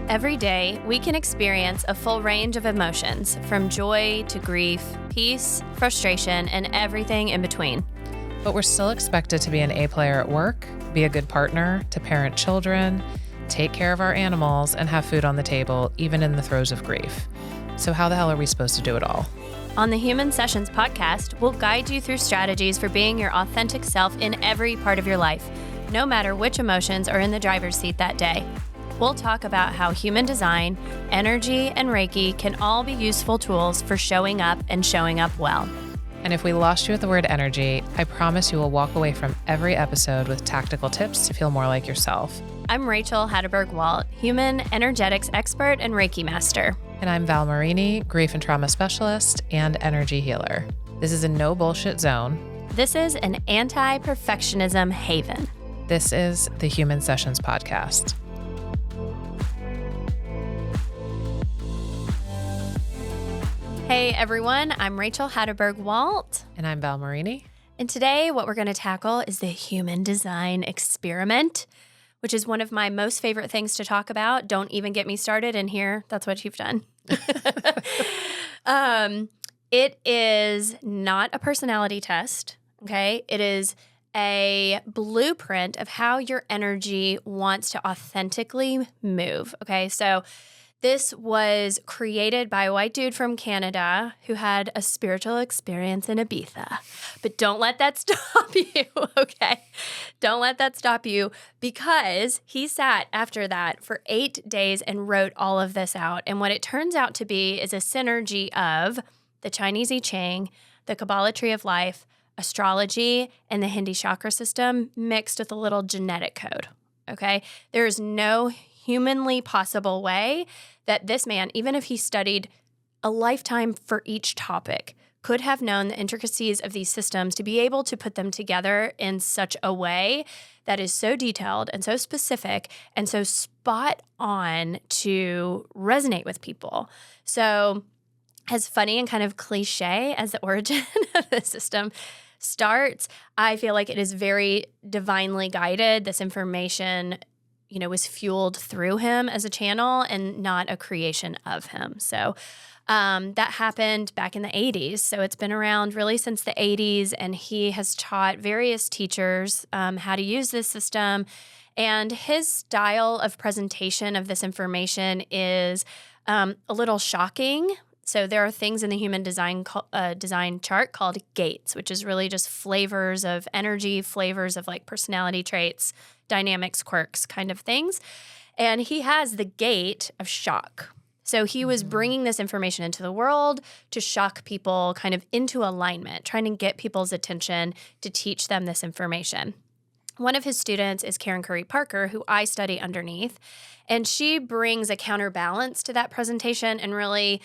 Every day, we can experience a full range of emotions, from joy to grief, peace, frustration, and everything in between. But we're still expected to be an A player at work, be a good partner, to parent children, take care of our animals, and have food on the table, even in the throes of grief. So how the hell are we supposed to do it all? On the Human Sessions podcast, we'll guide you through strategies for being your authentic self in every part of your life, no matter which emotions are in the driver's seat that day. We'll talk about how human design, energy, and Reiki can all be useful tools for showing up and showing up well. And if we lost you at the word energy, I promise you will walk away from every episode with tactical tips to feel more like yourself. I'm Rachel Hatterberg-Walt, human energetics expert and Reiki master. And I'm Val Marini, grief and trauma specialist and energy healer. This is a no bullshit zone. This is an anti-perfectionism haven. This is the Human Sessions podcast. Hey everyone, I'm Rachel Hatterberg-Walt. And I'm Val Marini. And today what we're going to tackle is the human design experiment, which is one of my most favorite things to talk about. Don't even get me started in here. That's what you've done. It is not a personality test, okay? It is a blueprint of how your energy wants to authentically move, okay? So this was created by a white dude from Canada who had a spiritual experience in Ibiza. But don't let that stop you, okay? Don't let that stop you, because he sat after that for 8 days and wrote all of this out. And what it turns out to be is a synergy of the Chinese I Ching, the Kabbalah Tree of Life, astrology, and the Hindi chakra system mixed with a little genetic code, okay? There is no humanly possible way that this man, even if he studied a lifetime for each topic, could have known the intricacies of these systems to be able to put them together in such a way that is so detailed and so specific and so spot on to resonate with people. So as funny and kind of cliche as the origin of the system starts, I feel like it is very divinely guided. This information was fueled through him as a channel and not a creation of him. So that happened back in the 80s. So it's been around really since the 80s, and he has taught various teachers how to use this system. And his style of presentation of this information is a little shocking. So there are things in the human design chart called gates, which is really just flavors of energy, flavors of like personality traits, dynamics, quirks, kind of things. And he has the gate of shock. So he was bringing this information into the world to shock people kind of into alignment, trying to get people's attention to teach them this information. One of his students is Karen Curry Parker, who I study underneath, and she brings a counterbalance to that presentation and really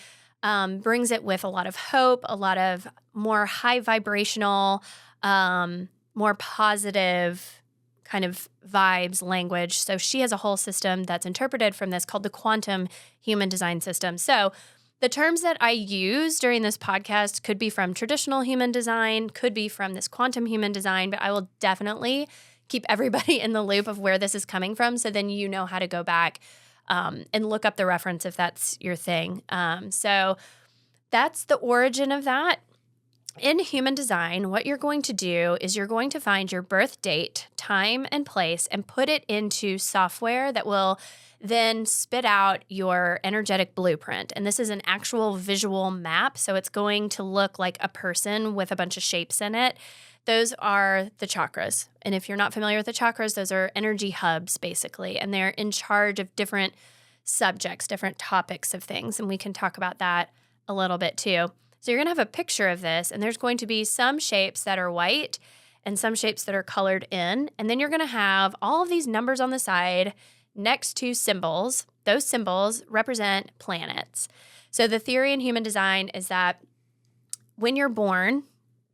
brings it with a lot of hope, a lot of more high vibrational, more positive kind of vibes, language. So she has a whole system that's interpreted from this called the quantum human design system. So the terms that I use during this podcast could be from traditional human design, could be from this quantum human design, but I will definitely keep everybody in the loop of where this is coming from, so then you know how to go back and look up the reference if that's your thing. So that's the origin of that. In human design, what you're going to do is you're going to find your birth date, time, and place and put it into software that will then spit out your energetic blueprint. And this is an actual visual map, so it's going to look like a person with a bunch of shapes in it. Those are the chakras. And if you're not familiar with the chakras, those are energy hubs, basically. And they're in charge of different subjects, different topics of things. And we can talk about that a little bit too. So you're going to have a picture of this, and there's going to be some shapes that are white and some shapes that are colored in. And then you're going to have all of these numbers on the side next to symbols. Those symbols represent planets. So the theory in human design is that when you're born,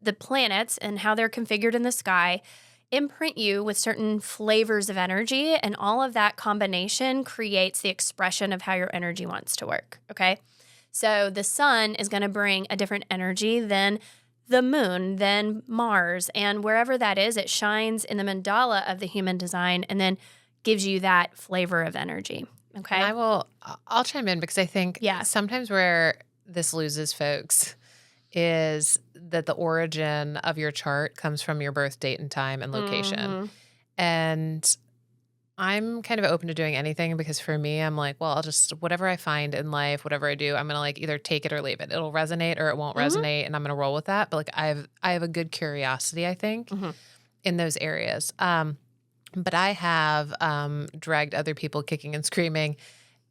the planets and how they're configured in the sky imprint you with certain flavors of energy, and all of that combination creates the expression of how your energy wants to work, okay? So the sun is going to bring a different energy than the moon, than Mars, and wherever that is, it shines in the mandala of the human design and then gives you that flavor of energy, Okay. And I'll chime in because I think Yeah. sometimes where this loses folks is that the origin of your chart comes from your birth date and time and location. Mhm. And I'm kind of open to doing anything because for me, I'm like, well, I'll just, whatever I find in life, whatever I do, I'm going to like either take it or leave it. It'll resonate or it won't Mhm. resonate. And I'm going to roll with that. But like, I have a good curiosity, I think, Mhm. in those areas. But I have dragged other people kicking and screaming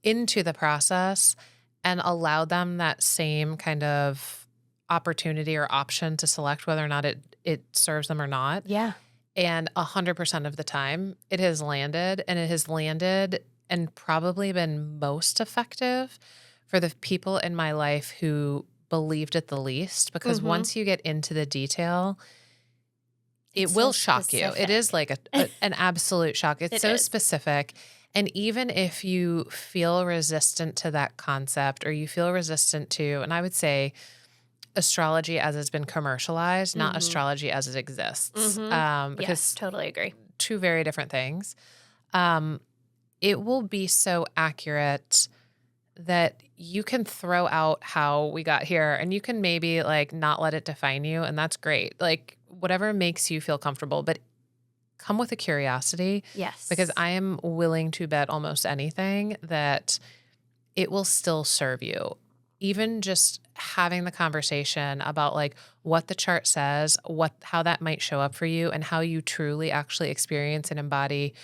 into the process and allowed them that same kind of opportunity or option to select whether or not it serves them or not. Yeah. And 100% of the time, it has landed, and it has landed and probably been most effective for the people in my life who believed it the least. Because Mhm. once you get into the detail, it It's will so shock you. It is like an absolute shock. It's It so is. specific. And even if you feel resistant to that concept or you feel resistant to, and I would say astrology as it's been commercialized, not Mhm. astrology as it exists, Mhm. Yes, because totally agree. two very different things. It will be so accurate that you can throw out how we got here and you can maybe like not let it define you. And that's great. Like whatever makes you feel comfortable, but come with a curiosity Yes. because I am willing to bet almost anything that it will still serve you. Even just having the conversation about like what the chart says, how that might show up for you and how you truly actually experience and embody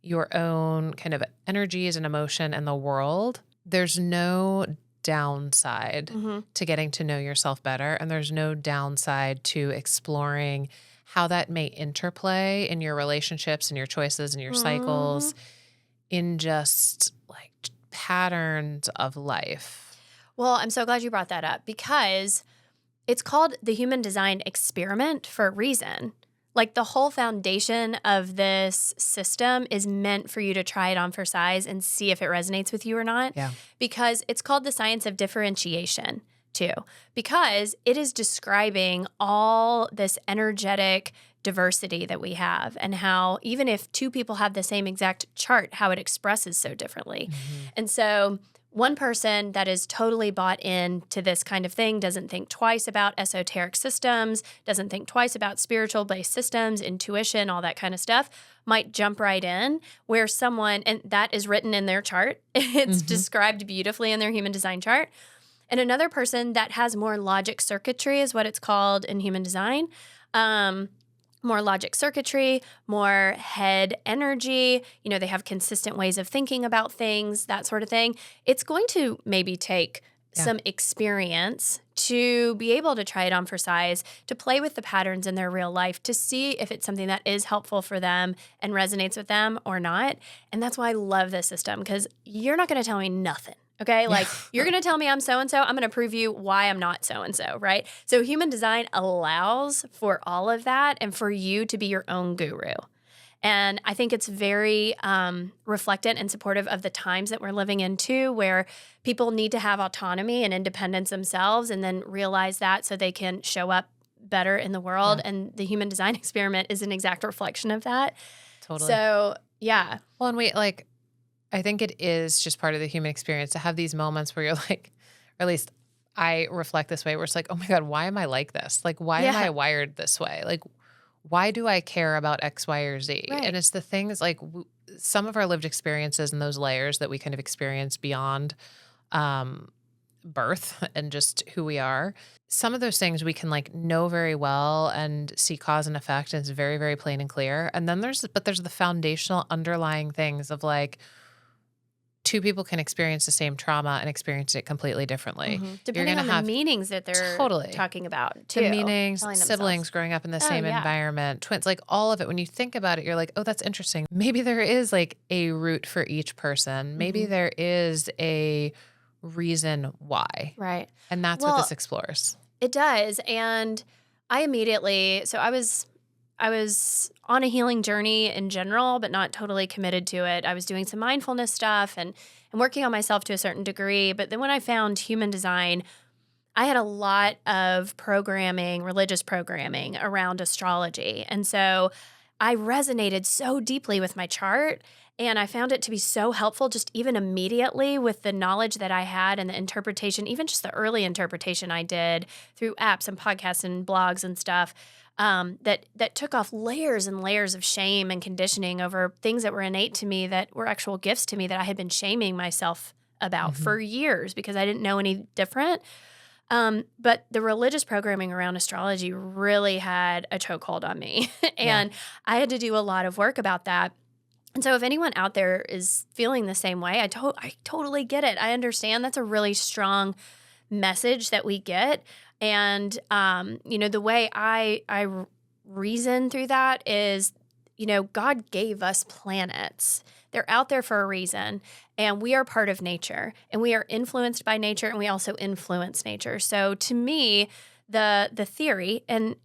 your own kind of energies and emotion in the world. There's no downside Mhm. to getting to know yourself better. And there's no downside to exploring how that may interplay in your relationships and your choices and your cycles in just like patterns of life. Well, I'm so glad you brought that up because it's called the Human Design Experiment for a reason. Like the whole foundation of this system is meant for you to try it on for size and see if it resonates with you or not. Yeah. Because it's called the science of differentiation, too. Because it is describing all this energetic diversity that we have and how even if two people have the same exact chart, how it expresses so differently. And so one person that is totally bought into this kind of thing doesn't think twice about esoteric systems, doesn't think twice about spiritual based systems, intuition, all that kind of stuff, might jump right in. Where someone, and that is written in their chart, it's described beautifully in their human design chart. And another person that has more logic circuitry is what it's called in human design. More logic circuitry, more head energy, they have consistent ways of thinking about things, that sort of thing. It's going to maybe take some experience to be able to try it on for size, to play with the patterns in their real life, to see if it's something that is helpful for them and resonates with them or not. And that's why I love this system because you're not going to tell me nothing. Okay. Like you're going to tell me I'm so-and-so. I'm going to prove you why I'm not so-and-so. Right. So human design allows for all of that and for you to be your own guru. And I think it's very reflectant and supportive of the times that we're living in too, where people need to have autonomy and independence themselves and then realize that so they can show up better in the world. Yeah. And the human design experiment is an exact reflection of that. Totally. So, yeah. Well, and I think it is just part of the human experience to have these moments where you're like, or at least I reflect this way, where it's like, oh my God, why am I like this? Like, why am I wired this way? Like, why do I care about X, Y, or Z? Right. And it's the things like some of our lived experiences and those layers that we kind of experience beyond birth and just who we are. Some of those things we can like know very well and see cause and effect, and it's very, very plain and clear. And then there's the foundational underlying things of like, two people can experience the same trauma and experience it completely differently. Depending on the meanings that they're talking about, too. The meanings, siblings growing up in the same environment, twins, like all of it. When you think about it, you're like, oh, that's interesting. Maybe there is like a root for each person. Maybe there is a reason why. Right. And that's what this explores. It does. And I immediately, so I was on a healing journey in general, but not totally committed to it. I was doing some mindfulness stuff and working on myself to a certain degree. But then when I found human design, I had a lot of programming, religious programming around astrology. And so I resonated so deeply with my chart. And I found it to be so helpful just even immediately with the knowledge that I had and the interpretation, even just the early interpretation I did through apps and podcasts and blogs and stuff, that took off layers and layers of shame and conditioning over things that were innate to me that were actual gifts to me that I had been shaming myself about for years because I didn't know any different. But the religious programming around astrology really had a chokehold on me. And I had to do a lot of work about that. And so if anyone out there is feeling the same way, I totally get it. I understand that's a really strong message that we get. And, the way I reason through that is, God gave us planets. They're out there for a reason, and we are part of nature, and we are influenced by nature, and we also influence nature. So to me, the theory, and,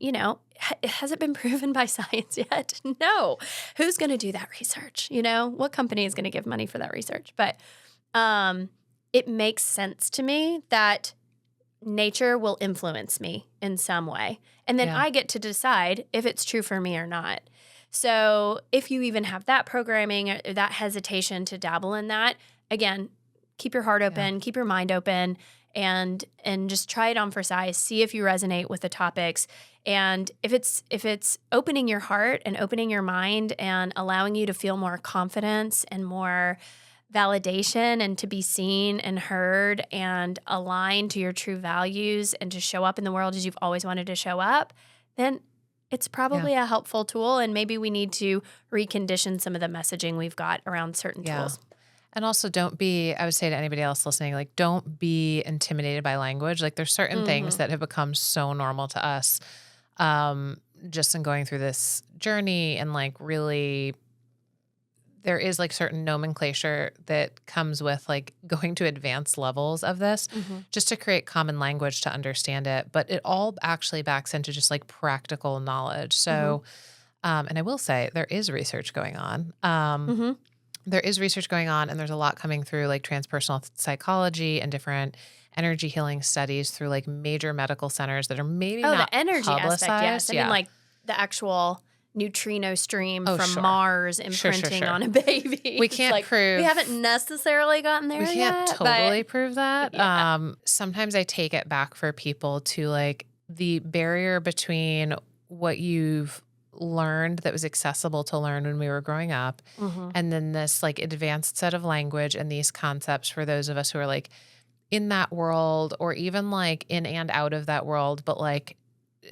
has it been proven by science yet? No. Who's going to do that research? What company is going to give money for that research? But it makes sense to me that nature will influence me in some way. And then I get to decide if it's true for me or not. So if you even have that programming or that hesitation to dabble in that, again, keep your heart open, keep your mind open, and just try it on for size. See if you resonate with the topics. And if it's opening your heart and opening your mind and allowing you to feel more confidence and more validation and to be seen and heard and aligned to your true values and to show up in the world as you've always wanted to show up, then it's probably a helpful tool. And maybe we need to recondition some of the messaging we've got around certain tools. And also I would say to anybody else listening, like, don't be intimidated by language. Like, there's certain things that have become so normal to us just in going through this journey, and like really there is like certain nomenclature that comes with like going to advanced levels of this just to create common language to understand it. But it all actually backs into just like practical knowledge. So, and I will say there is research going on. There is research going on, and there's a lot coming through like transpersonal psychology and different energy healing studies through like major medical centers that are maybe not the energy publicized. aspect, yes. I mean, like the actual neutrino stream from Mars imprinting on a baby. We can't prove. We haven't necessarily gotten there yet. We can't totally prove that. Sometimes I take it back for people to like the barrier between what you've learned that was accessible to learn when we were growing up, and then this like advanced set of language and these concepts for those of us who are like in that world or even like in and out of that world, but like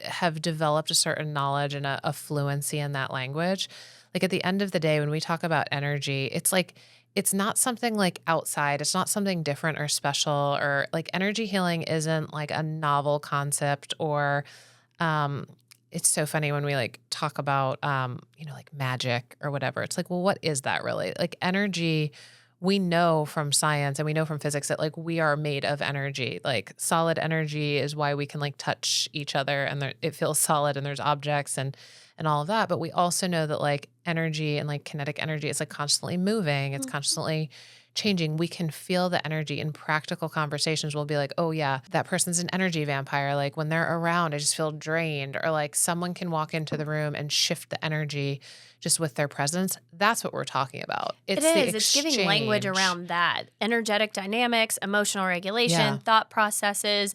have developed a certain knowledge and a fluency in that language. Like at the end of the day, when we talk about energy, it's like, it's not something like outside. It's not something different or special, or like energy healing isn't like a novel concept or, it's so funny when we like talk about, like magic or whatever. It's like, well, what is that really? Like energy, we know from science and we know from physics that like we are made of energy. Like solid energy is why we can like touch each other and it feels solid, and there's objects and all of that. But we also know that like energy and like kinetic energy is like constantly moving. It's constantly changing. We can feel the energy in practical conversations. We'll be like, oh yeah, that person's an energy vampire. Like when they're around, I just feel drained. Or like someone can walk into the room and shift the energy just with their presence. That's what we're talking about. It's giving language around that. Energetic dynamics, emotional regulation, thought processes,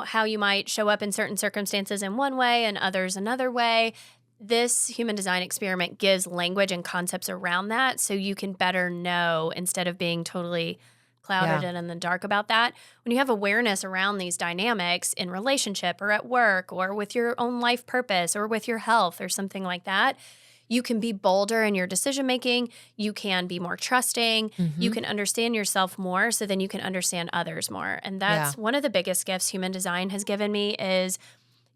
how you might show up in certain circumstances in one way and others another way. This human design experiment gives language and concepts around that so you can better know instead of being totally clouded and in the dark about that. When you have awareness around these dynamics in relationship or at work or with your own life purpose or with your health or something like that, you can be bolder in your decision making. You can be more trusting. You can understand yourself more, so then you can understand others more. And that's one of the biggest gifts human design has given me is,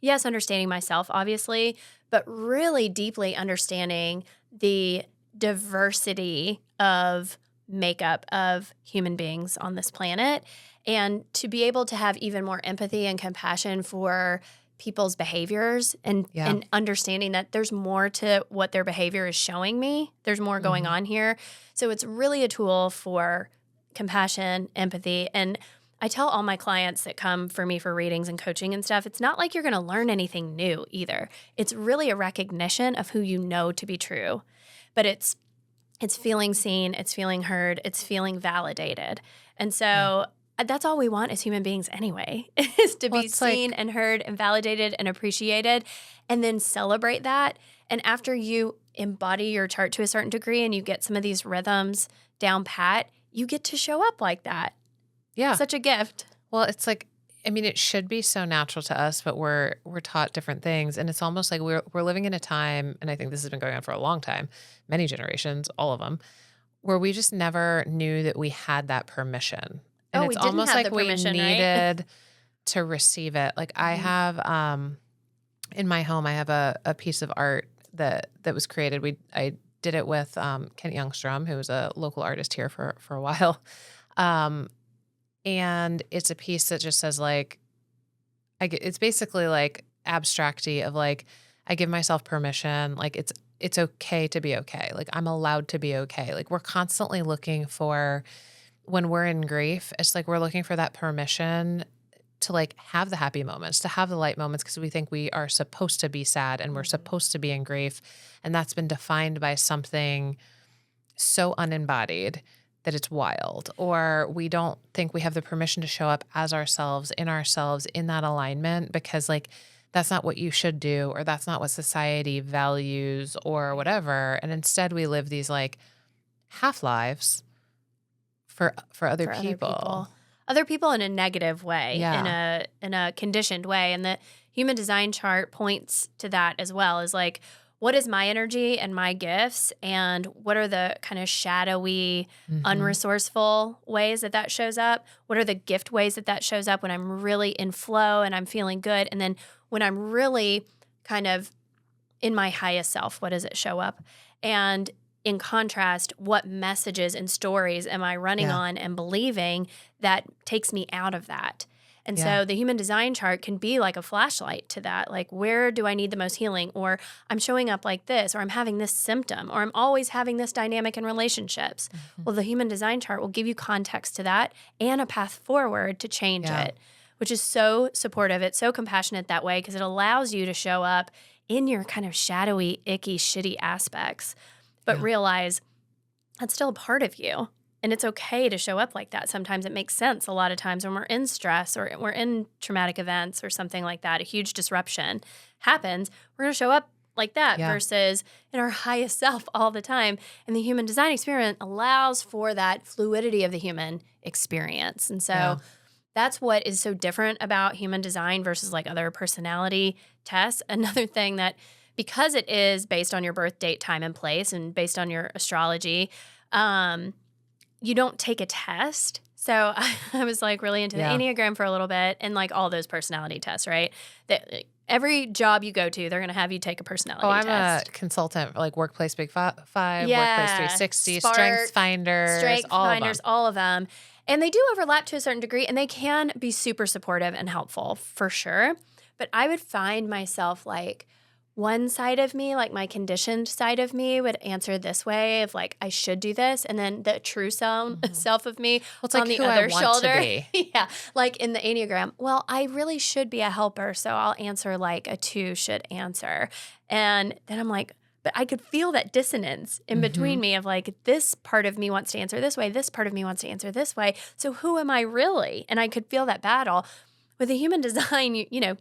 yes, understanding myself, obviously, but really deeply understanding the diversity of makeup of human beings on this planet, and to be able to have even more empathy and compassion for people's behaviors and understanding that there's more to what their behavior is showing me. There's more going on here. So it's really a tool for compassion, empathy. And I tell all my clients that come for me for readings and coaching and stuff, it's not like you're going to learn anything new either. It's really a recognition of who you know to be true. But it's it's feeling seen, it's feeling heard, it's feeling validated. And so Yeah. that's all we want as human beings anyway, is to Well, be it's seen like, and heard and validated and appreciated, and then celebrate that. And after you embody your chart to a certain degree and you get some of these rhythms down pat, you get to show up like that. yeah. Such a gift. Well, it's like, I mean, it should be so natural to us, but we're taught different things, and it's almost like we're living in a time, and I think this has been going on for a long time, many generations, all of them, where we just never knew that we had that permission, and Oh, it's we didn't almost have like the we permission, right? needed to receive it. Like I Mhm. have in my home, I have a piece of art that was created. I did it with Kent Youngstrom, who was a local artist here for a while. Um, and it's a piece that just says like, it's basically like abstracty of like, I give myself permission. Like it's okay to be okay. Like I'm allowed to be okay. Like we're constantly looking for, when we're in grief, it's like we're looking for that permission to like have the happy moments, to have the light moments, because we think we are supposed to be sad and we're supposed to be in grief. And that's been defined by something so unembodied that it's wild, or we don't think we have the permission to show up as ourselves in that alignment, because like that's not what you should do, or that's not what society values or whatever. And instead we live these like half lives for other For people. other people in a negative way, Yeah. in a conditioned way. And the human design chart points to that as well, is like, what is my energy and my gifts, and what are the kind of shadowy, Mhm. unresourceful ways that shows up? What are the gift ways that shows up when I'm really in flow and I'm feeling good? And then when I'm really kind of in my highest self, what does it show up? And in contrast, what messages and stories am I running Yeah. on and believing that takes me out of that? And Yeah. so the human design chart can be like a flashlight to that. Like, where do I need the most healing? Or I'm showing up like this, or I'm having this symptom, or I'm always having this dynamic in relationships. Mhm. Well, the human design chart will give you context to that and a path forward to change Yeah. it, which is so supportive. It's so compassionate that way, because it allows you to show up in your kind of shadowy, icky, shitty aspects, but Yeah. realize that's still a part of you. And it's okay to show up like that. Sometimes it makes sense. A lot of times when we're in stress or we're in traumatic events or something like that, a huge disruption happens, we're going to show up like that Yeah. versus in our highest self all the time. And the human design experiment allows for that fluidity of the human experience. And so Yeah. that's what is so different about human design versus like other personality tests. Another thing that, because it is based on your birth date, time, and place, and based on your astrology, you don't take a test. So I was like really into Yeah. the Enneagram for a little bit, and like all those personality tests, right? That every job you go to, they're going to have you take a personality Oh, I'm test. a consultant for like Workplace Big Five, Yeah. Workplace 360, Spark, Strengths Finders, Strength all finders, of them. all of them. And they do overlap to a certain degree, and they can be super supportive and helpful for sure. But I would find myself like, one side of me, like my conditioned side of me, would answer this way of like, I should do this. And then the true self of me Well, it's on like the who other I want shoulder. to be. Yeah. Like in the Enneagram, well, I really should be a helper. So I'll answer like a 2 should answer. And then I'm like, but I could feel that dissonance in between me of like, this part of me wants to answer this way. This part of me wants to answer this way. So who am I really? And I could feel that battle. With a human design,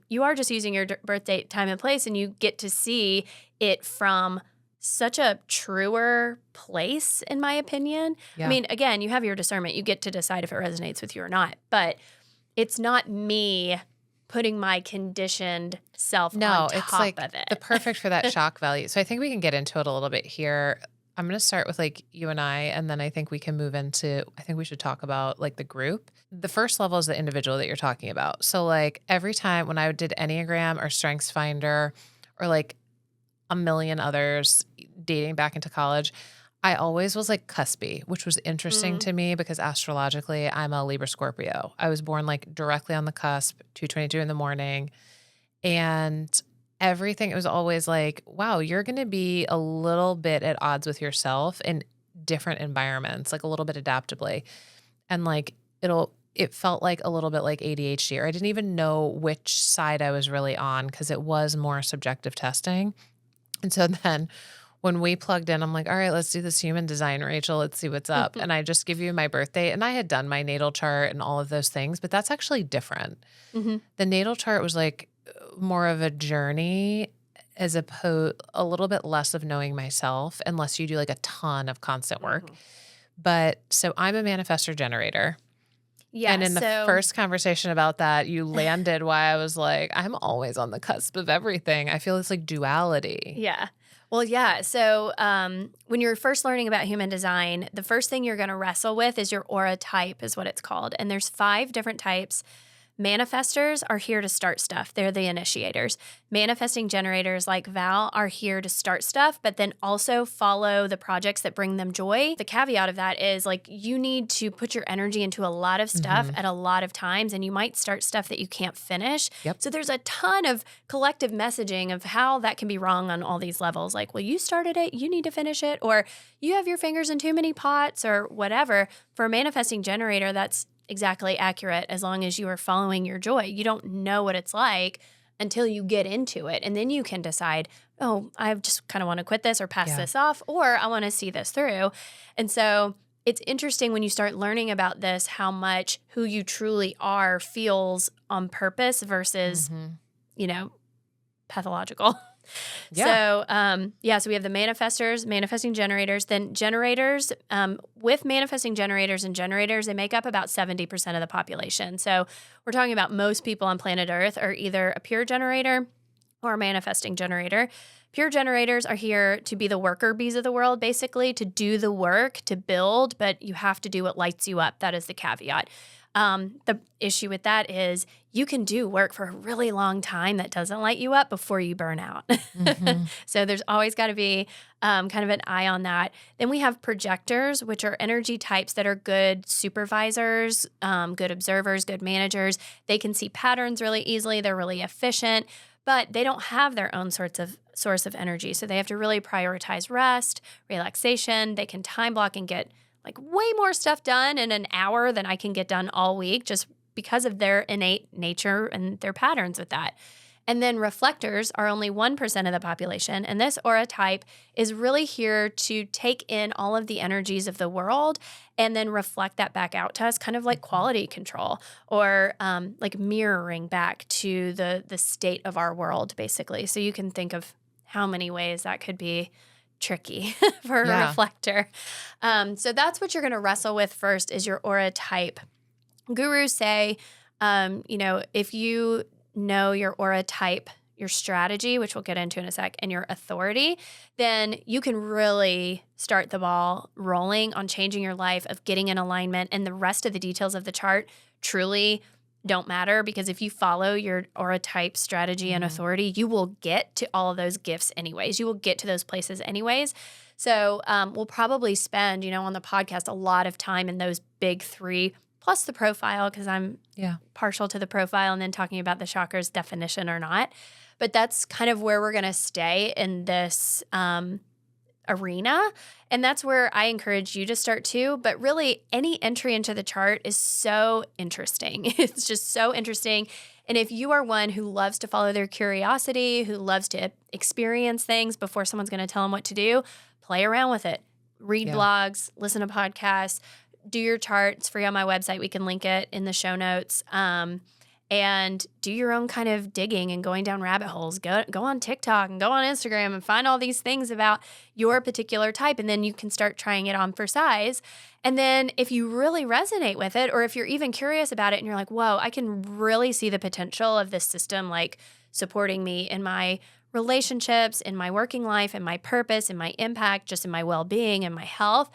you are just using your birth date, time, and place, and you get to see it from such a truer place, in my opinion. Yeah. I mean, again, you have your discernment. You get to decide if it resonates with you or not. But it's not me putting my conditioned self on top it's like of it. the perfect for that shock value. So I think we can get into it a little bit here. I'm going to start with like you and and then I think we can move into, I think we should talk about like the group. The first level is the individual that you're talking about. So like every time when I did Enneagram or Strengths Finder or like a million others dating back into college, I always was like cuspy, which was interesting to me because astrologically I'm a Libra Scorpio. I was born like directly on the cusp, 2:22 in the morning. And everything, it was always like, wow, you're going to be a little bit at odds with yourself in different environments, like a little bit adaptably. And like, it felt like a little bit like ADHD, or I didn't even know which side I was really on because it was more subjective testing. And so then when we plugged in, I'm like, all right, let's do this human design, Rachel. Let's see what's up. And I just give you my birthday. And I had done my natal chart and all of those things, but that's actually different. Mm-hmm. The natal chart was like more of a journey as opposed a little bit less of knowing myself, unless you do like a ton of constant work. Mm-hmm. But so I'm a manifestor generator. Yeah. And in the first conversation about that, you landed why I was like, I'm always on the cusp of everything. I feel it's like duality. Yeah. Well, yeah. So when you're first learning about human design, the first thing you're going to wrestle with is your aura type, is what it's called. And there's 5 different types. Manifestors are here to start stuff. They're the initiators. Manifesting generators like Val are here to start stuff, but then also follow the projects that bring them joy. The caveat of that is like you need to put your energy into a lot of stuff at a lot of times, and you might start stuff that you can't finish. Yep. So there's a ton of collective messaging of how that can be wrong on all these levels. Like, well, you started it, you need to finish it, or you have your fingers in too many pots or whatever. For a manifesting generator, that's exactly accurate as long as you are following your joy. You don't know what it's like until you get into it. And then you can decide, oh, I just kind of want to quit this or pass this off, or I want to see this through. And so it's interesting when you start learning about this, how much who you truly are feels on purpose versus, pathological. Yeah. So we have the manifestors, manifesting generators, then generators, with manifesting generators and generators, they make up about 70% of the population. So we're talking about most people on planet Earth are either a pure generator or a manifesting generator. Pure generators are here to be the worker bees of the world, basically, to do the work, to build, but you have to do what lights you up. That is the caveat. The issue with that is you can do work for a really long time that doesn't light you up before you burn out. So there's always got to be kind of an eye on that. Then we have projectors, which are energy types that are good supervisors, good observers, good managers. They can see patterns really easily. They're really efficient, but they don't have their own source of energy. So they have to really prioritize rest, relaxation. They can time block and get like way more stuff done in an hour than I can get done all week, just because of their innate nature and their patterns with that. And then reflectors are only 1% of the population. And this aura type is really here to take in all of the energies of the world and then reflect that back out to us, kind of like quality control or like mirroring back to the state of our world, basically. So you can think of how many ways that could be tricky for a reflector. So that's what you're going to wrestle with first is your aura type. Gurus say, if you know your aura type, your strategy, which we'll get into in a sec, and your authority, then you can really start the ball rolling on changing your life, of getting in alignment, and the rest of the details of the chart truly don't matter, because if you follow your aura type strategy and authority, you will get to all of those gifts anyways. You will get to those places anyways. So we'll probably spend, on the podcast a lot of time in those big 3, plus the profile, because I'm partial to the profile, and then talking about the chakras definition or not. But that's kind of where we're going to stay in this arena. And that's where I encourage you to start too. But really, any entry into the chart is so interesting. It's just so interesting. And if you are one who loves to follow their curiosity, who loves to experience things before someone's going to tell them what to do, play around with it. Read blogs, listen to podcasts, do your chart. It's free on my website. We can link it in the show notes. And do your own kind of digging and going down rabbit holes. Go on TikTok and go on Instagram and find all these things about your particular type. And then you can start trying it on for size. And then if you really resonate with it, or if you're even curious about it and you're like, whoa, I can really see the potential of this system, like supporting me in my relationships, in my working life, in my purpose, in my impact, just in my well-being and my health.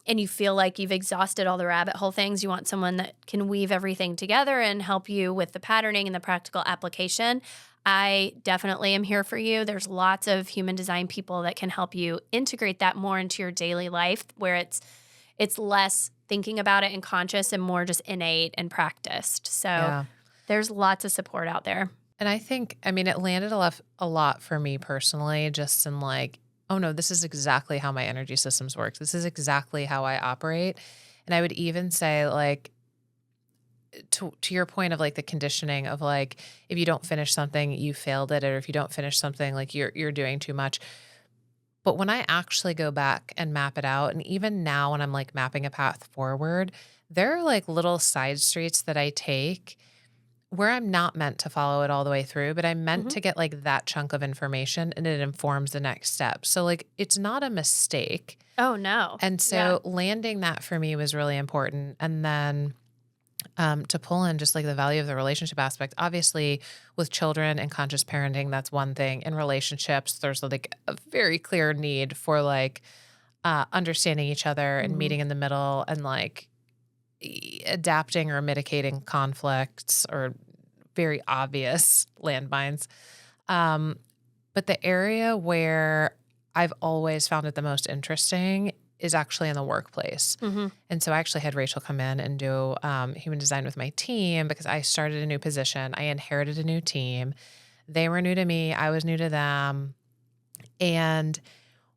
And you feel like you've exhausted all the rabbit hole things, you want someone that can weave everything together and help you with the patterning and the practical application, I definitely am here for you. There's lots of human design people that can help you integrate that more into your daily life, where it's less thinking about it and conscious and more just innate and practiced. So there's lots of support out there. And I think, it landed a lot for me personally, just in like, oh no, this is exactly how my energy systems work. This is exactly how I operate. And I would even say, like, to your point of like the conditioning of like, if you don't finish something, you failed at it, or if you don't finish something, like you're doing too much. But when I actually go back and map it out, and even now when I'm like mapping a path forward, there are like little side streets that I take where I'm not meant to follow it all the way through, but I'm meant Mhm. to get like that chunk of information and it informs the next step. So like it's not a mistake. Oh, no. And Yeah. so landing that for me was really important. And then to pull in just like the value of the relationship aspect, obviously with children and conscious parenting, that's one thing. In relationships, there's like a very clear need for like understanding each other and Mhm. meeting in the middle and like adapting or mitigating conflicts or very obvious landmines. Um, but the area where I've always found it the most interesting is actually in the workplace. Mhm. And so I actually had Rachel come in and do human design with my team because I started a new position. I inherited a new team. They were new to me. I was new to them. And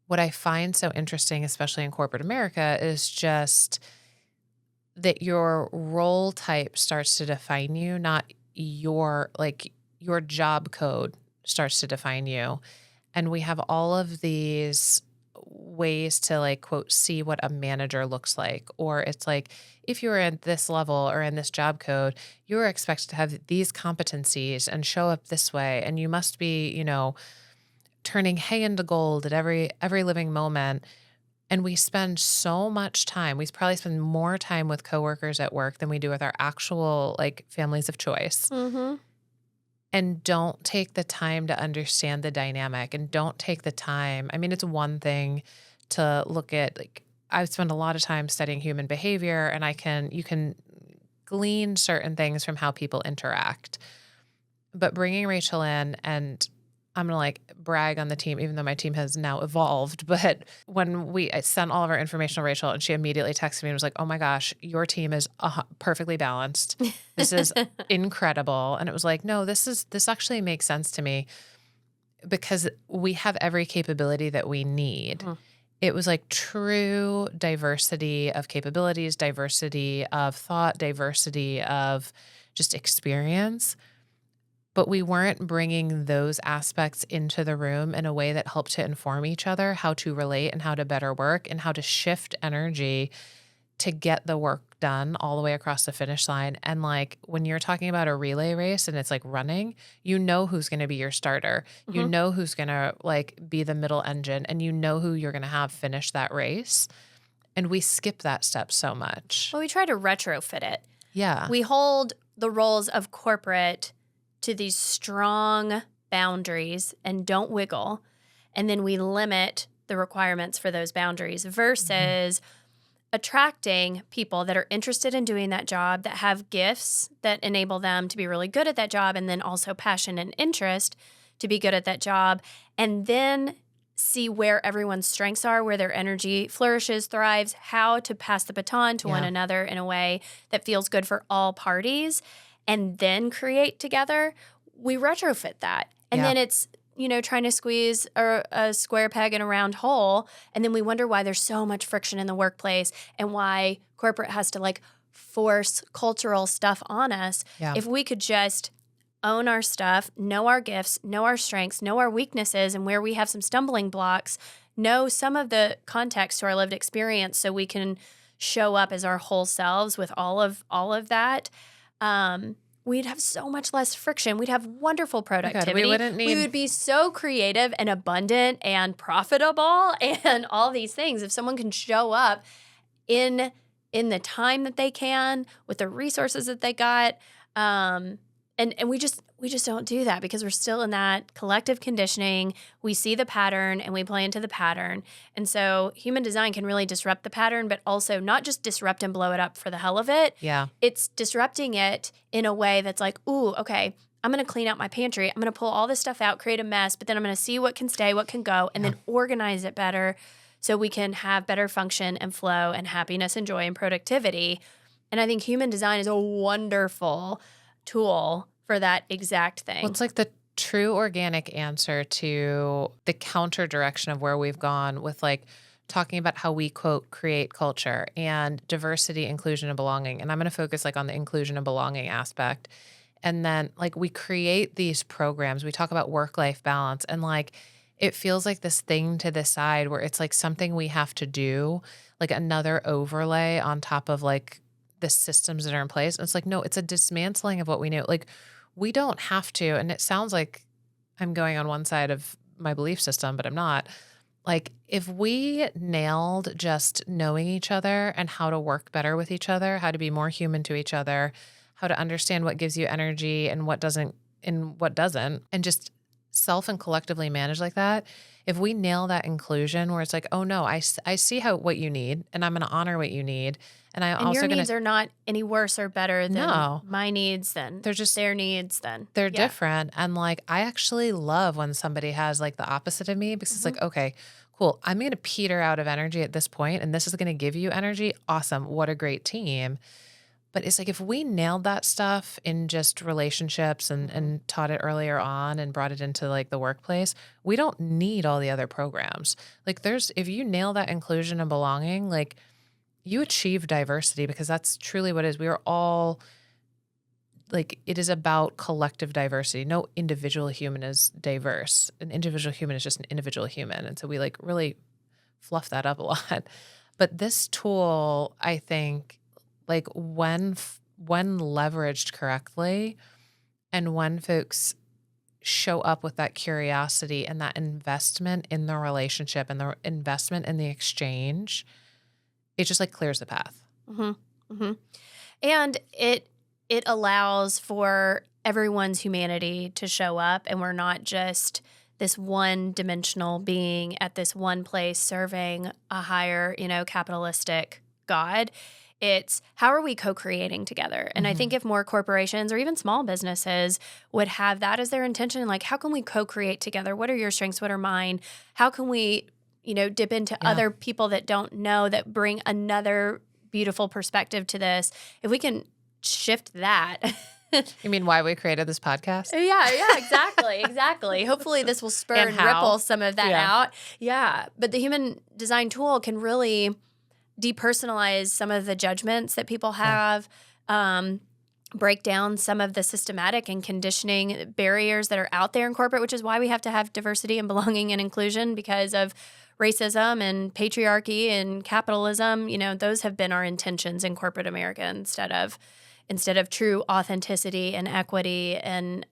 what I find so interesting, especially in corporate America, is just that your role type starts to define you, not your job code starts to define you. And we have all of these ways to like quote see what a manager looks like, or it's like if you're at this level or in this job code, you're expected to have these competencies and show up this way, and you must be, turning hay into gold at every living moment. And we spend so much time. We probably spend more time with coworkers at work than we do with our actual like families of choice, Mhm. and don't take the time to understand the dynamic and don't take the time. I mean, it's one thing to look at like I've spent a lot of time studying human behavior, and you can glean certain things from how people interact. But bringing Rachel in, and I'm going to like brag on the team, even though my team has now evolved. But when I sent all of our information to Rachel, and she immediately texted me and was like, "Oh my gosh, your team is perfectly balanced. This is incredible." And it was like, no, this actually makes sense to me because we have every capability that we need. Mhm. It was like true diversity of capabilities, diversity of thought, diversity of just experience. But we weren't bringing those aspects into the room in a way that helped to inform each other how to relate and how to better work and how to shift energy to get the work done all the way across the finish line. And like when you're talking about a relay race and it's like running, you know who's going to be your starter. You Mhm. know who's going to like be the middle engine, and you know who you're going to have finish that race. And we skip that step so much. Well, we try to retrofit it. Yeah. We hold the roles of corporate to these strong boundaries and don't wiggle. And then we limit the requirements for those boundaries versus attracting people that are interested in doing that job, that have gifts that enable them to be really good at that job, and then also passion and interest to be good at that job. And then see where everyone's strengths are, where their energy flourishes, thrives, how to pass the baton to one Yeah. another in a way that feels good for all parties, and then create together. We retrofit that. And Yeah. then it's, trying to squeeze a square peg in a round hole. And then we wonder why there's so much friction in the workplace and why corporate has to like force cultural stuff on us. Yeah. If we could just own our stuff, know our gifts, know our strengths, know our weaknesses, and where we have some stumbling blocks, know some of the context to our lived experience so we can show up as our whole selves with all of that, we'd have so much less friction. We'd have wonderful productivity. we wouldn't We need- would be so creative and abundant and profitable and all these things if someone can show up in the time that they can with the resources that they got. And we just don't do that because we're still in that collective conditioning. We see the pattern and we play into the pattern. And so human design can really disrupt the pattern, but also not just disrupt and blow it up for the hell of it. Yeah. It's disrupting it in a way that's like, ooh, okay, I'm going to clean out my pantry. I'm going to pull all this stuff out, create a mess, but then I'm going to see what can stay, what can go, and then organize it better so we can have better function and flow and happiness and joy and productivity. And I think human design is a wonderful tool for that exact thing. Well, it's like the true organic answer to the counter direction of where we've gone with like talking about how we quote create culture and diversity, inclusion, and belonging. And I'm going to focus like on the inclusion and belonging aspect. And then like we create these programs, we talk about work-life balance, and like it feels like this thing to the side where it's like something we have to do, like another overlay on top of like the systems that are in place. And it's like, no, it's a dismantling of what we knew. Like we don't have to. And it sounds like I'm going on one side of my belief system, but I'm not. Like if we nailed just knowing each other and how to work better with each other, how to be more human to each other, how to understand what gives you energy and what doesn't, and just self and collectively manage like that. If we nail that inclusion where it's like, oh no, I see what you need and I'm going to honor what you need. And I'm And also your going needs to, are not any worse or better than No. my needs, than They're just- their needs, then. they're Yeah. different. And like, I actually love when somebody has like the opposite of me because it's like, okay, cool. I'm going to peter out of energy at this point and this is going to give you energy. Awesome. What a great team. But it's like if we nailed that stuff in just relationships and taught it earlier on and brought it into like the workplace, we don't need all the other programs. Like if you nail that inclusion and belonging, like you achieve diversity because that's truly what it is. We are all like, it is about collective diversity. No individual human is diverse. An individual human is just an individual human. And so we like really fluff that up a lot. But this tool, I think, like when leveraged correctly and when folks show up with that curiosity and that investment in the relationship and the investment in the exchange, it just like clears the path. And it allows for everyone's humanity to show up, and we're not just this one-dimensional being at this one place serving a higher, capitalistic God. It's how are we co-creating together? And I think if more corporations or even small businesses would have that as their intention, like how can we co-create together? What are your strengths? What are mine? How can we, dip into other people that don't know, that bring another beautiful perspective to this? If we can shift that. You mean why we created this podcast? Yeah, exactly. Hopefully this will spur and ripple some of that out. Yeah, but the human design tool can really depersonalize some of the judgments that people have, break down some of the systematic and conditioning barriers that are out there in corporate, which is why we have to have diversity and belonging and inclusion because of racism and patriarchy and capitalism. Those have been our intentions in corporate America instead of true authenticity and equity. And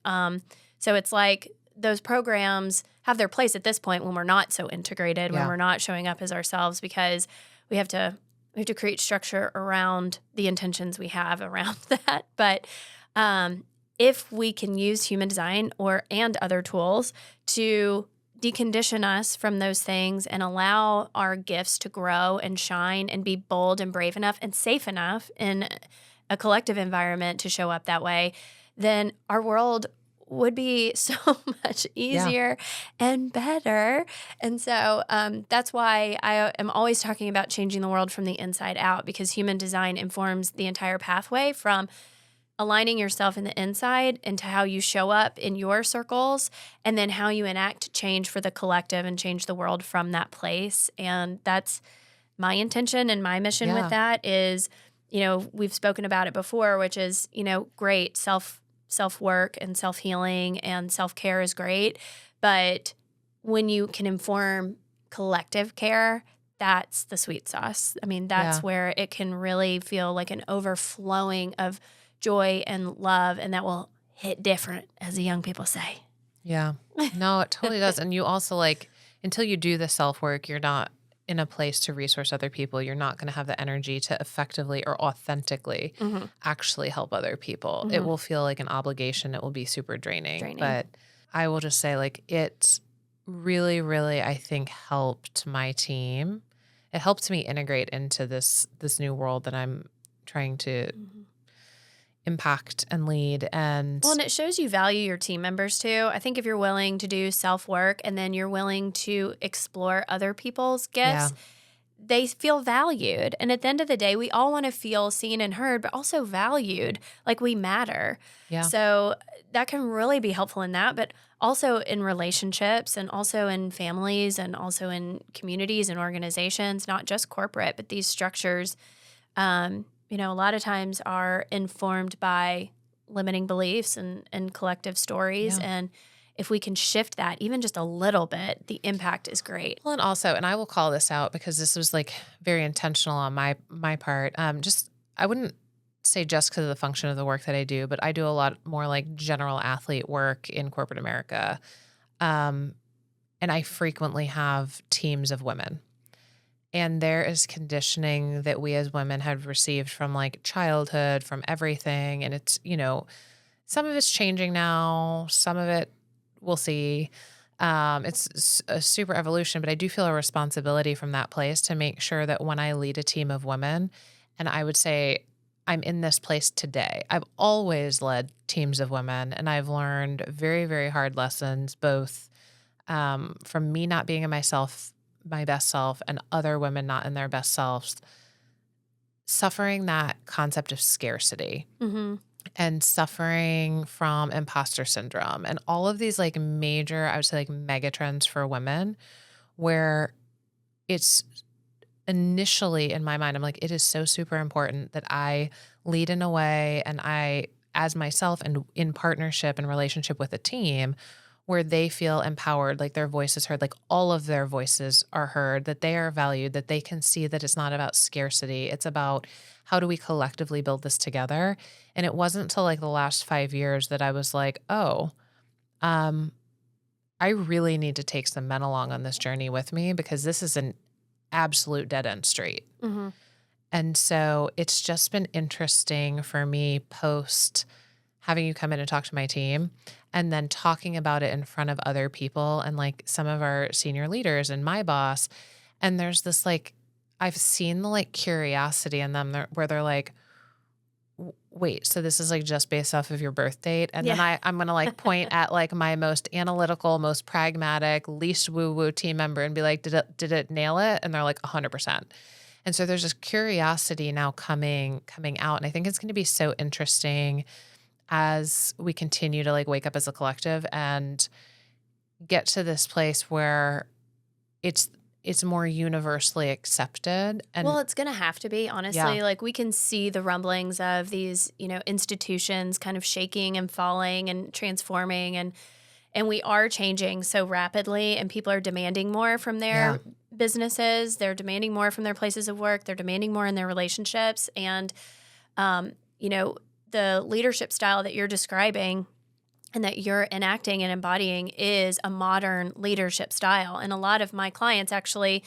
so it's like those programs have their place at this point when we're not so integrated, when we're not showing up as ourselves, because we have to create structure around the intentions we have around that. But if we can use human design and other tools to decondition us from those things and allow our gifts to grow and shine and be bold and brave enough and safe enough in a collective environment to show up that way, then our world would be so much easier and better. And so that's why I am always talking about changing the world from the inside out, because human design informs the entire pathway from aligning yourself in the inside into how you show up in your circles, and then how you enact change for the collective and change the world from that place. And that's my intention and my mission with that is, we've spoken about it before, which is, great self-work and self-healing and self-care is great. But when you can inform collective care, that's the sweet sauce. I mean, that's where it can really feel like an overflowing of joy and love, and that will hit different, as the young people say. Yeah. No, it totally does. And you also until you do the self-work, you're not in a place to resource other people. You're not going to have the energy to effectively or authentically actually help other people. It will feel like an obligation. It will be super draining. But I will just say it really, really, I think, helped my team. It helped me integrate into this new world that I'm trying to impact and lead. And it shows you value your team members too. I think if you're willing to do self-work and then you're willing to explore other people's gifts, they feel valued. And at the end of the day, we all want to feel seen and heard, but also valued, like we matter. Yeah. So that can really be helpful in that, but also in relationships and also in families and also in communities and organizations, not just corporate, but these structures, a lot of times are informed by limiting beliefs and collective stories. And if we can shift that even just a little bit, the impact is great. Well, and also, and I will call this out because this was like very intentional on my part. I wouldn't say just because of the function of the work that I do, but I do a lot more like general athlete work in corporate America. And I frequently have teams of women. And there is conditioning that we as women have received from like childhood, from everything. And it's, some of it's changing now, some of it we'll see. It's a super evolution, but I do feel a responsibility from that place to make sure that when I lead a team of women, and I would say I'm in this place today, I've always led teams of women, and I've learned very, very hard lessons, both from me not being in my best self, and other women not in their best selves, suffering that concept of scarcity. Mm-hmm. And suffering from imposter syndrome and all of these like major, I would say like mega trends for women, where it's initially in my mind, I'm like, it is so super important that I lead in a way, and I, as myself and in partnership and relationship with a team, where they feel empowered, like their voice is heard, like all of their voices are heard, that they are valued, that they can see that it's not about scarcity. It's about how do we collectively build this together? And it wasn't until like the last 5 years that I was like, I really need to take some men along on this journey with me, because this is an absolute dead end street. Mm-hmm. And so it's just been interesting for me post having you come in and talk to my team, and then talking about it in front of other people and like some of our senior leaders and my boss. And there's this like, I've seen the like curiosity in them where they're like, wait, so this is like just based off of your birth date? And then I'm going to like point at like my most analytical, most pragmatic, least woo-woo team member and be like, did it nail it? And they're like 100%. And so there's this curiosity now coming out. And I think it's going to be so interesting as we continue to like wake up as a collective and get to this place where it's more universally accepted. And well, it's going to have to be, honestly. Yeah. Like we can see the rumblings of these, institutions kind of shaking and falling and transforming, and we are changing so rapidly, and people are demanding more from their businesses. They're demanding more from their places of work. They're demanding more in their relationships. And, the leadership style that you're describing and that you're enacting and embodying is a modern leadership style. And a lot of my clients actually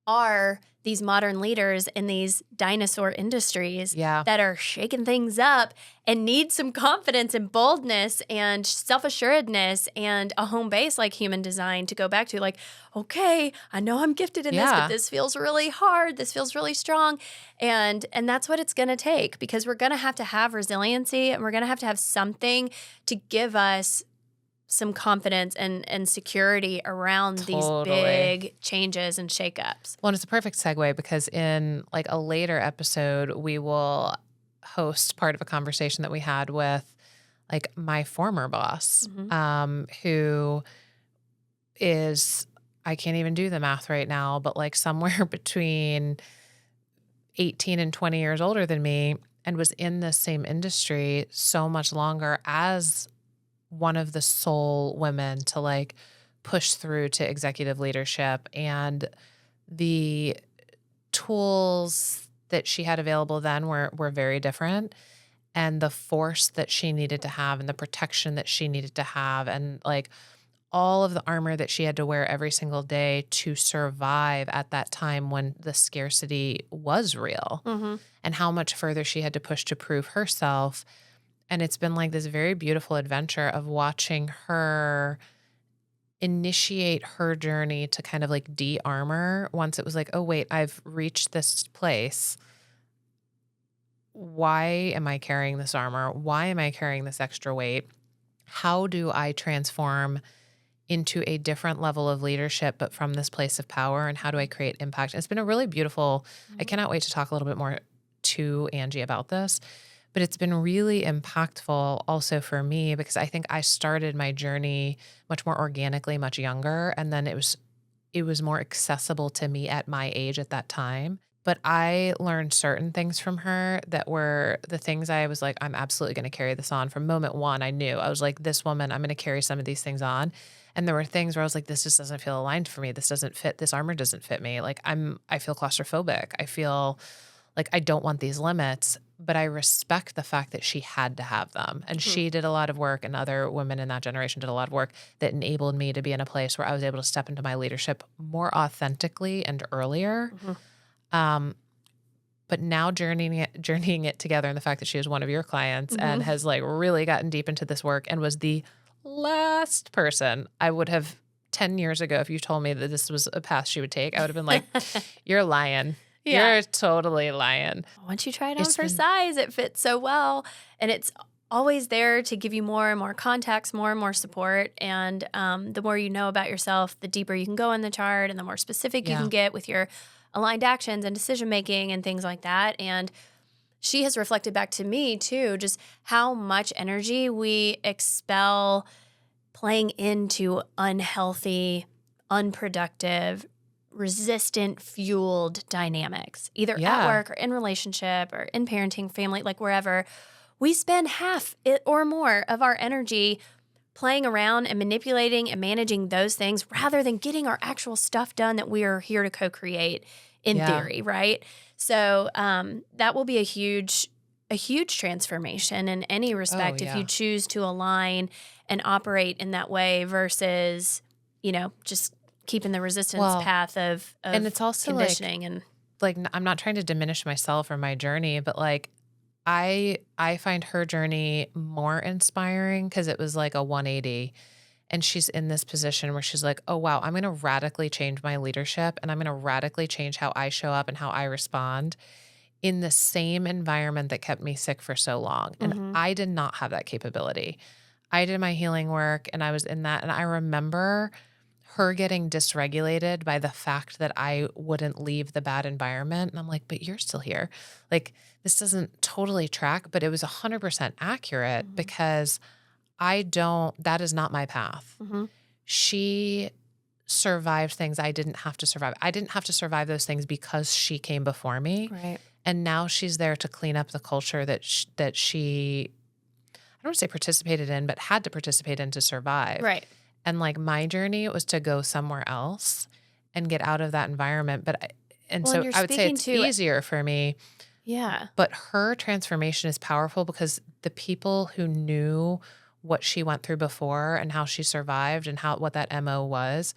are these modern leaders in these dinosaur industries that are shaking things up and need some confidence and boldness and self-assuredness and a home base like Human Design to go back to, like, okay, I know I'm gifted in this, but this feels really hard. This feels really strong. And that's what it's going to take, because we're going to have resiliency, and we're going to have something to give us some confidence and security around these big changes and shakeups. Well, and it's a perfect segue, because in like a later episode, we will host part of a conversation that we had with like my former boss, who is, I can't even do the math right now, but like somewhere between 18 and 20 years older than me, and was in the same industry so much longer as one of the sole women to like push through to executive leadership. And the tools that she had available then were very different. And the force that she needed to have, and the protection that she needed to have, and like all of the armor that she had to wear every single day to survive at that time when the scarcity was real, and how much further she had to push to prove herself. And it's been like this very beautiful adventure of watching her initiate her journey to kind of like de-armor once it was like, oh, wait, I've reached this place. Why am I carrying this armor? Why am I carrying this extra weight? How do I transform into a different level of leadership, but from this place of power? And how do I create impact? It's been a really beautiful, I cannot wait to talk a little bit more to Angie about this. But it's been really impactful also for me, because I think I started my journey much more organically, much younger. And then it was more accessible to me at my age at that time. But I learned certain things from her that were the things I was like, I'm absolutely going to carry this on. From moment one, I knew. I was like, this woman, I'm going to carry some of these things on. And there were things where I was like, this just doesn't feel aligned for me. This doesn't fit. This armor doesn't fit me. Like I feel claustrophobic. I feel like I don't want these limits, but I respect the fact that she had to have them. And she did a lot of work, and other women in that generation did a lot of work that enabled me to be in a place where I was able to step into my leadership more authentically and earlier. But now journeying it together, and the fact that she was one of your clients and has like really gotten deep into this work and was the last person I would have 10 years ago, if you told me that this was a path she would take, I would have been like, you're lying. Yeah. You're totally lying. Once you try it on for size, it fits so well. And it's always there to give you more and more context, more and more support. And the more you know about yourself, the deeper you can go in the chart and the more specific you can get with your aligned actions and decision-making and things like that. And she has reflected back to me too, just how much energy we expel playing into unhealthy, unproductive, resistant fueled dynamics, either at work or in relationship or in parenting, family, like wherever. We spend half it or more of our energy playing around and manipulating and managing those things rather than getting our actual stuff done that we are here to co-create in theory, right? So that will be a huge transformation in any respect if you choose to align and operate in that way versus, just keeping the resistance path of and it's also conditioning like I'm not trying to diminish myself or my journey, but like I find her journey more inspiring because it was like a 180, and she's in this position where she's like, oh wow, I'm going to radically change my leadership, and I'm going to radically change how I show up and how I respond in the same environment that kept me sick for so long. And I did not have that capability. I did my healing work and I was in that, and I remember her getting dysregulated by the fact that I wouldn't leave the bad environment. And I'm like, but you're still here. Like, this doesn't totally track, but it was 100% accurate because that is not my path. She survived things I didn't have to survive. I didn't have to survive those things because she came before me. Right. And now she's there to clean up the culture that she, I don't want to say participated in, but had to participate in to survive. Right. And like my journey was to go somewhere else and get out of that environment. I would say it's easier for me. Yeah. But her transformation is powerful because the people who knew what she went through before and how she survived and what that MO was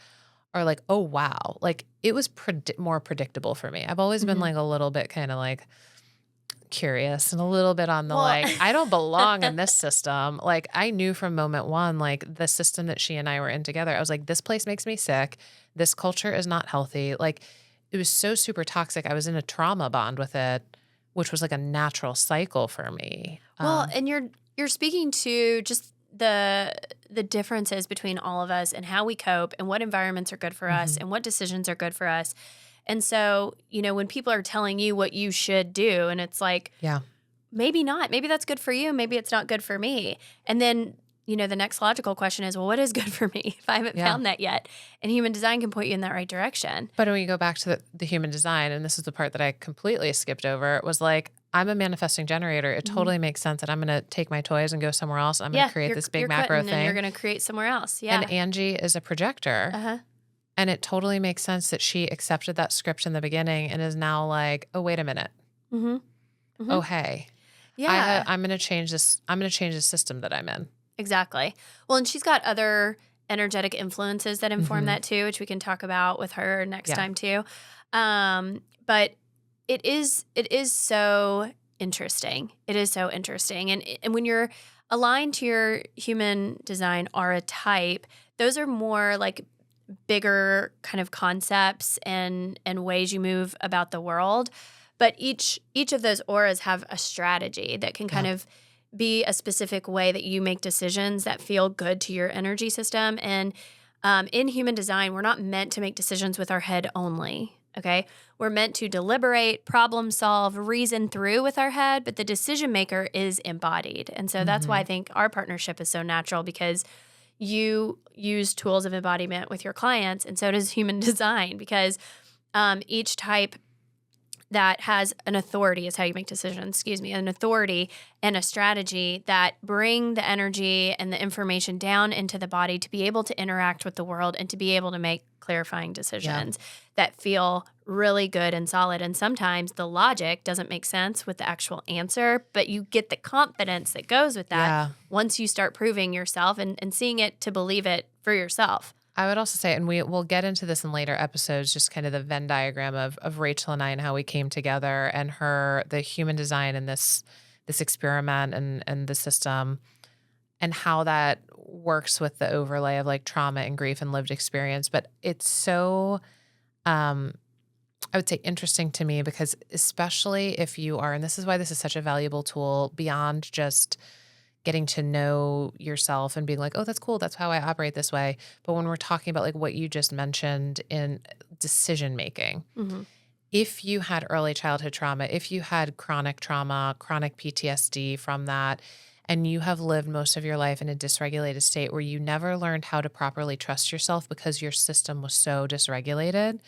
are like, oh, wow. Like it was more predictable for me. I've always been like a little bit kind of like curious and a little bit on the I don't belong in this system. Like I knew from moment one, like the system that she and I were in together, I was like, this place makes me sick. This culture is not healthy. Like it was so super toxic. I was in a trauma bond with it, which was like a natural cycle for me. Well, and you're speaking to just the differences between all of us and how we cope and what environments are good for us and what decisions are good for us. And so, when people are telling you what you should do, and it's like, maybe not, maybe that's good for you. Maybe it's not good for me. And then, the next logical question is, well, what is good for me if I haven't found that yet? And human design can point you in that right direction. But when you go back to the human design, and this is the part that I completely skipped over, it was like, I'm a manifesting generator. It totally makes sense that I'm going to take my toys and go somewhere else. I'm going to create this big macro thing. And you're going to create somewhere else. Yeah. And Angie is a projector. And it totally makes sense that she accepted that script in the beginning and is now like, oh, wait a minute. Oh, hey. Yeah. I'm going to change this. I'm going to change the system that I'm in. Exactly. Well, and she's got other energetic influences that inform that too, which we can talk about with her next time too. But it is so interesting. It is so interesting. And when you're aligned to your human design aura type, those are more like bigger kind of concepts and ways you move about the world. But each of those auras have a strategy that can kind of be a specific way that you make decisions that feel good to your energy system. And in human design, we're not meant to make decisions with our head only. Okay. We're meant to deliberate, problem solve, reason through with our head, but the decision maker is embodied. And so that's why I think our partnership is so natural, because you use tools of embodiment with your clients, and so does human design, because each type that has an authority is how you make decisions, an authority and a strategy that bring the energy and the information down into the body to be able to interact with the world and to be able to make clarifying decisions that feel really good and solid. And sometimes the logic doesn't make sense with the actual answer, but you get the confidence that goes with that once you start proving yourself and seeing it to believe it for yourself. I would also say, and we'll get into this in later episodes, just kind of the Venn diagram of Rachel and I and how we came together and the human design and this experiment and the system and how that works with the overlay of like trauma and grief and lived experience. But it's so, I would say, interesting to me because especially if you are, and this is why this is such a valuable tool beyond just getting to know yourself and being like, oh, that's cool. That's how I operate this way. But when we're talking about like what you just mentioned in decision making, if you had early childhood trauma, if you had chronic trauma, chronic PTSD from that, and you have lived most of your life in a dysregulated state where you never learned how to properly trust yourself because your system was so dysregulated,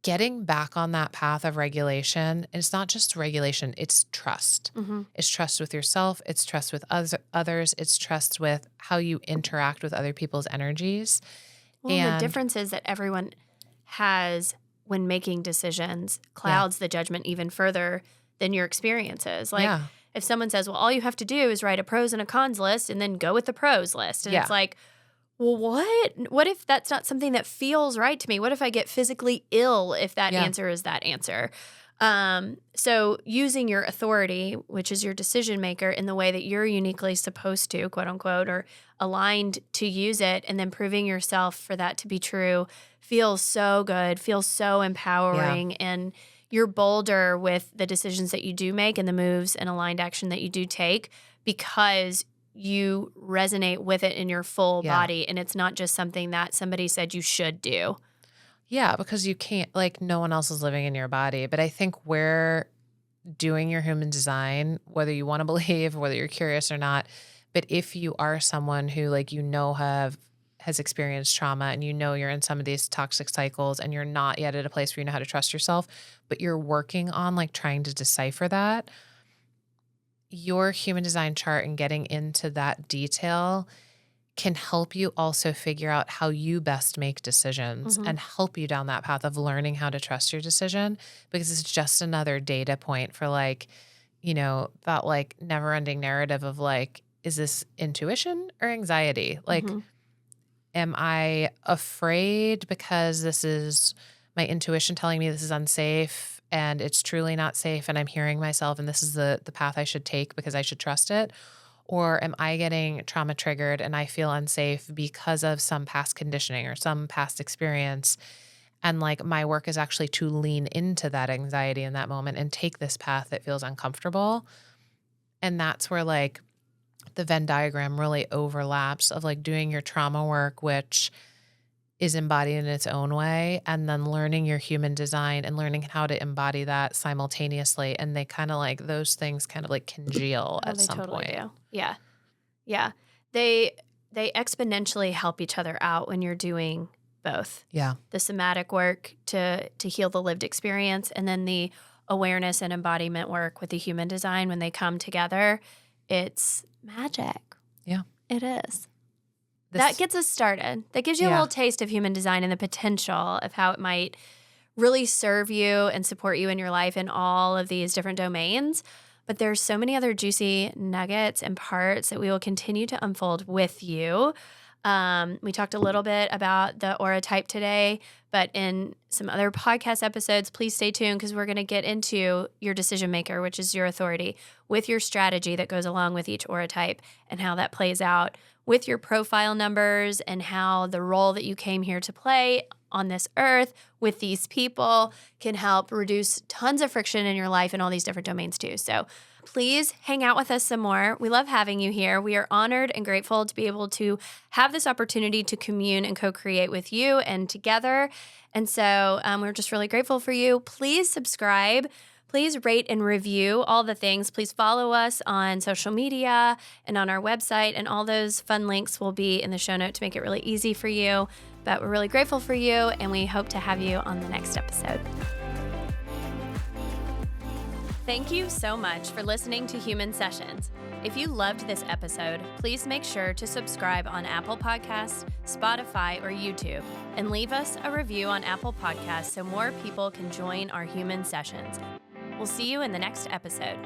getting back on that path of regulation, and it's not just regulation, it's trust. It's trust with yourself. It's trust with others. It's trust with how you interact with other people's energies. Well, and the difference is that everyone has, when making decisions, clouds the judgment even further than your experiences. Like if someone says, well, all you have to do is write a pros and a cons list and then go with the pros list. And it's like, well, what? What if that's not something that feels right to me? What if I get physically ill if that answer is that answer? So using your authority, which is your decision maker, in the way that you're uniquely supposed to, quote unquote, or aligned to use it, and then proving yourself for that to be true feels so good, feels so empowering. And you're bolder with the decisions that you do make and the moves and aligned action that you do take because you resonate with it in your full body. And it's not just something that somebody said you should do. Yeah, because you can't, like, no one else is living in your body. But I think we're doing your human design, whether you want to believe, whether you're curious or not. But if you are someone who, like, has experienced trauma and you're in some of these toxic cycles and you're not yet at a place where you know how to trust yourself, but you're working on like trying to decipher that, your human design chart and getting into that detail can help you also figure out how you best make decisions and help you down that path of learning how to trust your decision, because it's just another data point for like, that like never ending narrative of like, is this intuition or anxiety? Like, am I afraid because this is my intuition telling me this is unsafe and it's truly not safe and I'm hearing myself and this is the path I should take because I should trust it? Or am I getting trauma triggered and I feel unsafe because of some past conditioning or some past experience? And like my work is actually to lean into that anxiety in that moment and take this path that feels uncomfortable. And that's where like the Venn diagram really overlaps of like doing your trauma work, which is embodied in its own way, and then learning your human design and learning how to embody that simultaneously. And they kind of like, those things kind of like congeal at some point. Do. Yeah. Yeah. They exponentially help each other out when you're doing both. Yeah. The somatic work to heal the lived experience, and then the awareness and embodiment work with the human design. When they come together, it's magic. Yeah. It is. That gets us started. That gives you a little taste of human design and the potential of how it might really serve you and support you in your life in all of these different domains. But there's so many other juicy nuggets and parts that we will continue to unfold with you. We talked a little bit about the aura type today, but in some other podcast episodes, please stay tuned because we're going to get into your decision maker, which is your authority, with your strategy that goes along with each aura type and how that plays out with your profile numbers and how the role that you came here to play on this earth with these people can help reduce tons of friction in your life in all these different domains too. So please hang out with us some more. We love having you here. We are honored and grateful to be able to have this opportunity to commune and co-create with you and together. And so we're just really grateful for you. Please subscribe. Please rate and review all the things. Please follow us on social media and on our website, and all those fun links will be in the show note to make it really easy for you. But we're really grateful for you, and we hope to have you on the next episode. Thank you so much for listening to Human Sessions. If you loved this episode, please make sure to subscribe on Apple Podcasts, Spotify, or YouTube, and leave us a review on Apple Podcasts so more people can join our Human Sessions. We'll see you in the next episode.